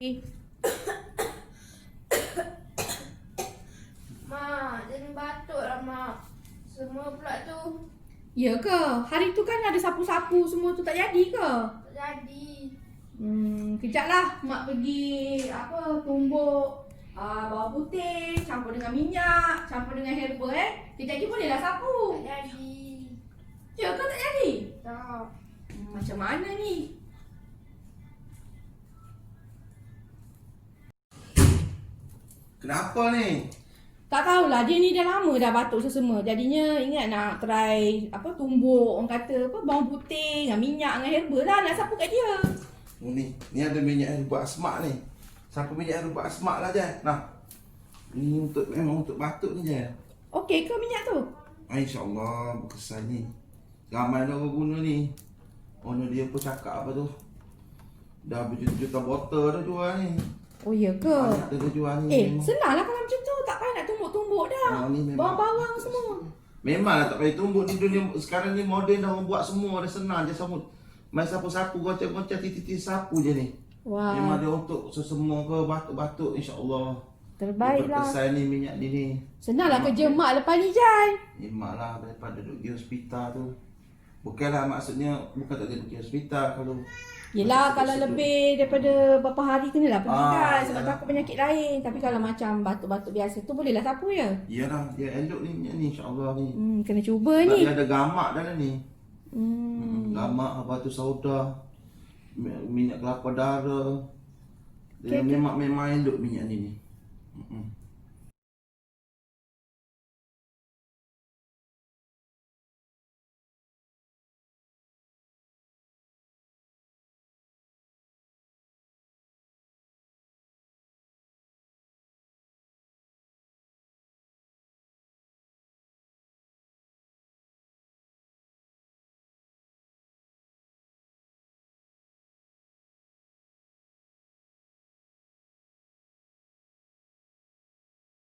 Mak, jangan batuk lah mak. Semua pula tu Ya ke? Hari tu kan ada sapu-sapu semua tu tak jadi ke? tak jadi. Kejap lah. Mak pergi tumbuk bawang putih, campur dengan minyak, campur dengan herba Kejap lagi bolehlah sapu. Tak jadi. Ya ke tak jadi? Tak. Macam mana ni? Kenapa ni? Tak tahulah, dia ni dah lama dah batuk sesama. Jadinya ingat nak try tumbuk orang kata bawang putih dengan minyak dengan herba lah nak sapu kat dia. Oh, ni ada minyak herba asmak ni. Siapa minyak herba asmak lah je. Nah. Ini memang untuk batuk ni je. Okey ke minyak tu? InsyaAllah berkesan ni. Ramai dah orang guna ni. Orang dia pun cakap apa tu. Dah berjuta-juta botol dah jual ni. Oh ya ke? Banyak dah jual ni. Senanglah kalau macam tu. Tak payah nak tumbuk-tumbuk dah. Ni memang Bawang-bawang semua. Memanglah tak payah tumbuk ni dunia sekarang ni moden dah orang buat semua dah senang je sama. Main sapu-sapu gocek-gocek titik-titik sapu je ni. Wah. Memang dia untuk sesemua ke batuk-batuk insya-Allah. Terbaiklah. Berkesan ni minyak ni. Senanglah kerja mak lepas ni Jai. Mak lah daripada duduk di hospital tu. Bukanlah maksudnya bukan tak ada pergi hospital kalau Yelah kalau lebih daripada berapa hari kenalah pergi kan sebab yalah. takut penyakit lain. Tapi kalau macam batuk-batuk biasa tu bolehlah sapu ya. iyalah dia elok ni minyak ni insya-Allah ni. Kena cuba Sebab ni. dia ada gamak dalam ni. Gamak batu sauda, minyak kelapa darah. Dia memang elok minyak ni.